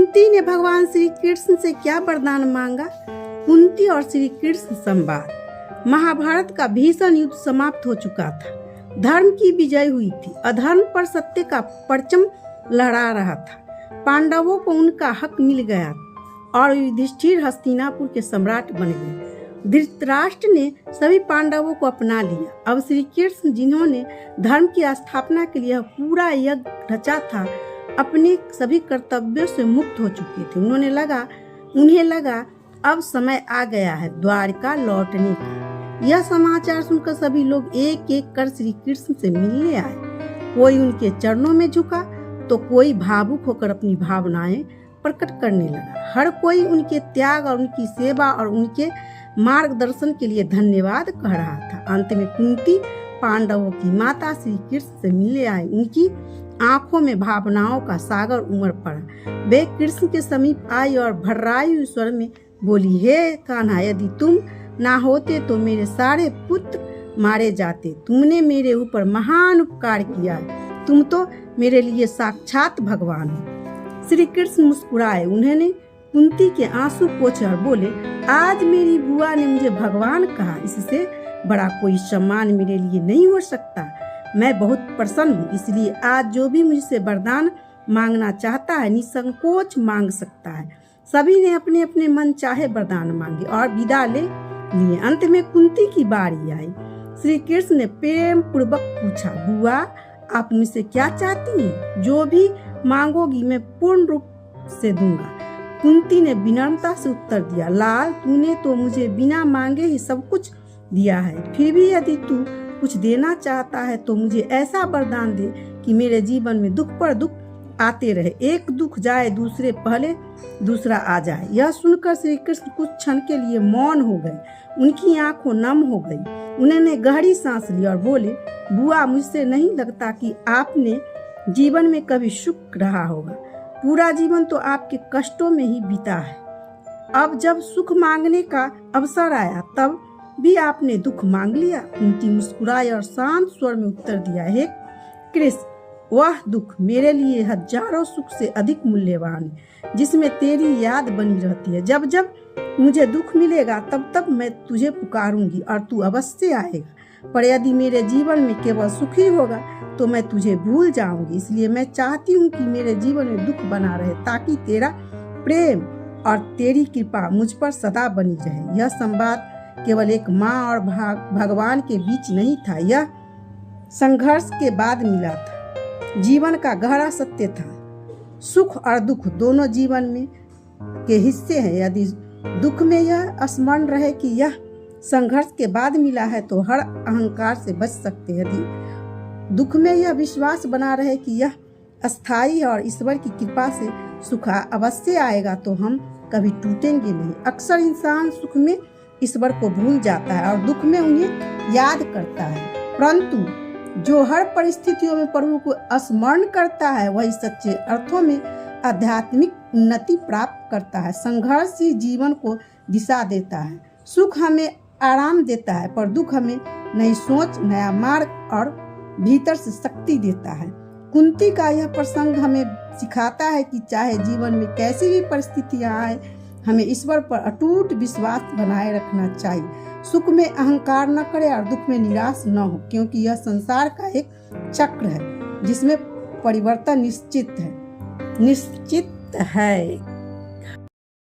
कुंती ने भगवान श्री कृष्ण से क्या वरदान मांगा? कुंती और श्री कृष्ण संवाद। महाभारत का भीषण युद्ध समाप्त हो चुका था। धर्म की विजय हुई थी। अधर्म पर सत्य का परचम लहरा रहा था। पांडवों को उनका हक मिल गया और युधिष्ठिर हस्तिनापुर के सम्राट बन गए। धृतराष्ट्र ने सभी पांडवों को अपना लिया। अब श्री कृष्ण, जिन्होंने धर्म की स्थापना के लिए पूरा यज्ञ रचा था, अपने सभी कर्तव्यों से मुक्त हो चुके थे। उन्हें लगा अब समय आ गया है द्वारका लौटने का। यह समाचार सुनकर सभी लोग एक एक कर श्री कृष्ण से मिलने आए। कोई उनके चरणों में झुका तो कोई भावुक होकर अपनी भावनाएं प्रकट करने लगा। हर कोई उनके त्याग और उनकी सेवा और उनके मार्गदर्शन के लिए धन्यवाद कह रहा था। अंत में कुंती, पांडवों की माता, श्री कृष्ण से मिलने आई। उनकी आंखों में भावनाओं का सागर उमड़ पड़ा। वे कृष्ण के समीप आई और भर्रायु स्वर में बोली, हे कान्हा, यदि तुम ना होते तो मेरे सारे पुत्र मारे जाते। तुमने मेरे ऊपर महान उपकार किया। तुम तो मेरे लिए साक्षात भगवान हो। श्री कृष्ण मुस्कुराए। उन्होंने कुंती के आंसू पोंछे और बोले, आज मेरी बुआ ने मुझे भगवान कहा। इससे बड़ा कोई सम्मान मेरे लिए नहीं हो सकता। मैं बहुत प्रसन्न हूँ। इसलिए आज जो भी मुझसे वरदान मांगना चाहता है निसंकोच मांग सकता है। सभी ने अपने अपने मन चाहे वरदान मांगे और विदा ले लिए। अंत में कुंती की बारी आई। श्री कृष्ण ने प्रेम पूर्वक पूछा, बुआ, आप मुझसे क्या चाहती हैं? जो भी मांगोगी मैं पूर्ण रूप से दूंगा। कुंती ने विनम्रता से उत्तर दिया, लाल, तूने तो मुझे बिना मांगे ही सब कुछ दिया है। फिर भी यदि तू कुछ देना चाहता है तो मुझे ऐसा वरदान दे कि मेरे जीवन में दुख पर दुख आते रहे। एक दुख जाए दूसरे पहले दूसरा आ जाए। यह सुनकर श्री कृष्ण कुछ क्षण के लिए मौन हो गए। उनकी आंखें नम हो गई। उन्होंने गहरी सांस ली और बोले, बुआ, मुझसे नहीं लगता कि आपने जीवन में कभी सुख रहा होगा। पूरा जीवन तो आपके कष्टों में ही बीता है। अब जब सुख मांगने का अवसर आया तब भी आपने दुख मांग लिया। कुंती मुस्कुराई और शांत स्वर में उत्तर दिया, हे कृष्ण, वह दुख मेरे लिए हजारों सुख से अधिक मूल्यवान है, जिसमें तेरी याद बनी रहती है। जब जब मुझे दुख मिलेगा तब तब मैं तुझे पुकारूंगी और तू अवश्य आएगा। पर यदि मेरे जीवन में केवल सुख ही होगा तो मैं तुझे भूल जाऊंगी। इसलिए मैं चाहती हूँ कि मेरे जीवन में दुख बना रहे, ताकि तेरा प्रेम और तेरी कृपा मुझ पर सदा बनी रहे। यह संवाद केवल एक माँ और भगवान के बीच नहीं था, यह संघर्ष के बाद मिला था। जीवन का गहरा सत्य था। सुख और दुख दोनों जीवन में के हिस्से हैं। यदि दुख में यह स्मरण रहे कि यह संघर्ष के बाद मिला है तो हर अहंकार से बच सकते हैं। यदि दुख में यह विश्वास बना रहे कि यह अस्थायी है और ईश्वर की कृपा से सुख अवश्य आएगा तो हम कभी टूटेंगे नहीं। अक्सर इंसान सुख में ईश्वर को भूल जाता है और दुख में उन्हें याद करता है, परंतु जो हर परिस्थितियों में प्रभु को स्मरण करता है वही सच्चे अर्थों में आध्यात्मिक उन्नति प्राप्त करता है। संघर्ष ही जीवन को दिशा देता है। सुख हमें आराम देता है, पर दुख हमें नई सोच, नया मार्ग और भीतर से शक्ति देता है। कुंती का यह प्रसंग हमें सिखाता है कि चाहे जीवन में कैसी भी परिस्थितियां आए, हमें ईश्वर पर अटूट विश्वास बनाए रखना चाहिए। सुख में अहंकार न करे और दुख में निराश न हो, क्योंकि यह संसार का एक चक्र है जिसमें परिवर्तन निश्चित है।